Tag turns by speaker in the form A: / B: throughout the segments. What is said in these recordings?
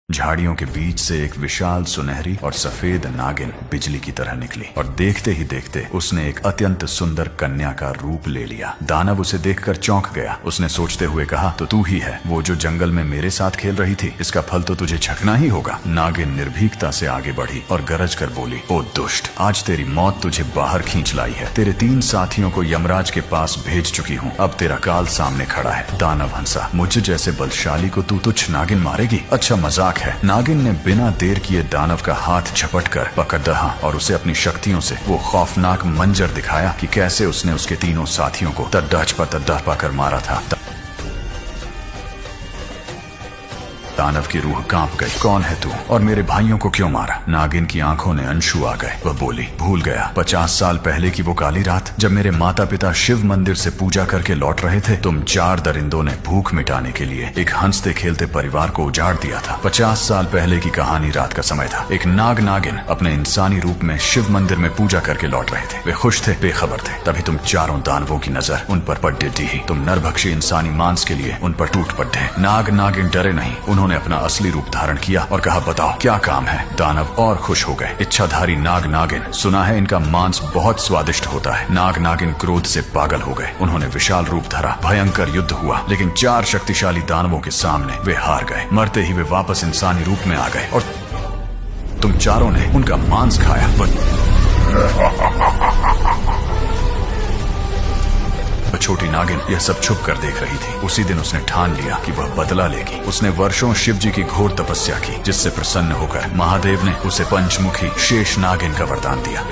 A: झाड़ियों के बीच से एक विशाल सुनहरी और सफेद नागिन बिजली की तरह निकली और देखते ही देखते उसने एक अत्यंत सुंदर कन्या का रूप ले लिया। दानव उसे देखकर चौंक गया। उसने सोचते हुए कहा, तो तू ही है वो जो जंगल में मेरे साथ खेल रही थी। इसका फल तो तुझे छकना ही होगा। नागिन निर्भीकता से आगे बढ़ी और गरज कर बोली, ओ दुष्ट, आज तेरी मौत तुझे बाहर खींच लाई है। तेरे 3 साथियों को यमराज के पास भेज चुकी हूँ। अब तेरा काल सामने खड़ा है। दानव हंसा, मुझ जैसे बलशाली को तू तुच्छ नागिन मारेगी? अच्छा मजाक है। नागिन ने बिना देर किए दानव का हाथ झपटकर पकड़ रहा और उसे अपनी शक्तियों से वो खौफनाक मंजर दिखाया कि कैसे उसने उसके 3 साथियों को तद्दह पाकर मारा था। दानव की रूह कांप गई। कौन है तू और मेरे भाइयों को क्यों मारा? नागिन की आंखों ने अंशु आ गए। वह बोली, भूल गया 50 साल पहले की वो काली रात जब मेरे माता पिता शिव मंदिर से पूजा करके लौट रहे थे। तुम 4 दरिंदों ने भूख मिटाने के लिए एक हंसते खेलते परिवार को उजाड़ दिया था। 50 साल पहले की कहानी। रात का समय था। एक नागिन अपने इंसानी रूप में शिव मंदिर में पूजा करके लौट रहे थे। वे खुश थे, बेखबर थे। तभी तुम 4 दानवों की नजर उन पर पड़ डी। तुम नरभक्षी इंसानी मांस के लिए उन पर टूट पड़े। नागिन डरे नहीं। उन्होंने अपना असली रूप धारण किया और कहा, बताओ क्या काम है? दानव और खुश हो गए। इच्छाधारी नागिन, सुना है इनका मांस बहुत स्वादिष्ट होता है। नागिन क्रोध से पागल हो गए। उन्होंने विशाल रूप धरा। भयंकर युद्ध हुआ, लेकिन 4 शक्तिशाली दानवों के सामने वे हार गए। मरते ही वे वापस इंसानी रूप में आ गए और तुम 4 ने उनका मांस खाया। छोटी नागिन यह सब छुप कर देख रही थी। उसी दिन उसने ठान लिया कि वह बदला लेगी। उसने वर्षों शिव जी की घोर तपस्या की, जिससे प्रसन्न होकर महादेव ने उसे पंचमुखी शेष नागिन का वरदान दिया।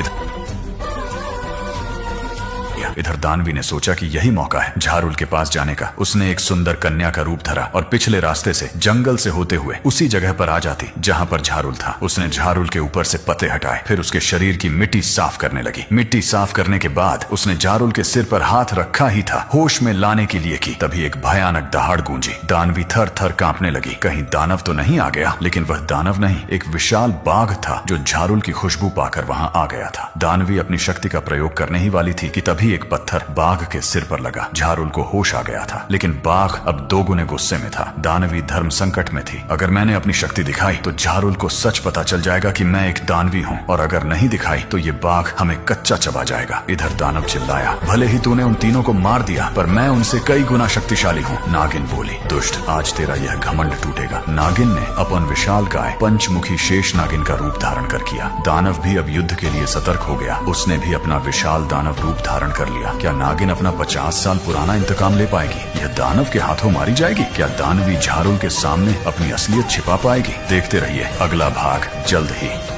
A: इधर दानवी ने सोचा कि यही मौका है झारुल के पास जाने का। उसने एक सुंदर कन्या का रूप धरा और पिछले रास्ते से जंगल से होते हुए उसी जगह पर आ जाती जहां पर झारुल था। उसने झारुल के ऊपर से पत्ते हटाए, फिर उसके शरीर की मिट्टी साफ करने लगी। मिट्टी साफ करने के बाद उसने झारुल के सिर पर हाथ रखा ही था, होश में लाने के लिए की। तभी एक भयानक दहाड़ गूंजी। दानवी थर थर कांपने लगी। कहीं दानव तो नहीं आ गया? लेकिन वह दानव नहीं, एक विशाल बाघ था जो झारुल की खुशबू पाकर वहां आ गया था। दानवी अपनी शक्ति का प्रयोग करने ही वाली थी कि तभी एक पत्थर बाघ के सिर पर लगा। झारुल को होश आ गया था, लेकिन बाघ अब 2 गुने गुस्से में था। दानवी धर्म संकट में थी। अगर मैंने अपनी शक्ति दिखाई तो झारुल को सच पता चल जाएगा कि मैं एक दानवी हूँ, और अगर नहीं दिखाई तो ये बाघ हमें कच्चा चबा जाएगा। इधर दानव चिल्लाया, भले ही तूने उन 3 को मार दिया, पर मैं उनसे कई गुना शक्तिशाली हूँ। नागिन बोली, दुष्ट, आज तेरा यह घमंड टूटेगा। नागिन ने अपन विशाल गाय पंचमुखी शेष नागिन का रूप धारण कर किया। दानव भी अब युद्ध के लिए सतर्क हो गया। उसने भी अपना विशाल दानव रूप धारण कर लिया। क्या नागिन अपना 50 साल पुराना इंतकाम ले पाएगी? यह दानव के हाथों मारी जाएगी? क्या दानवी झारुल के सामने अपनी असलियत छिपा पाएगी? देखते रहिए अगला भाग जल्द ही।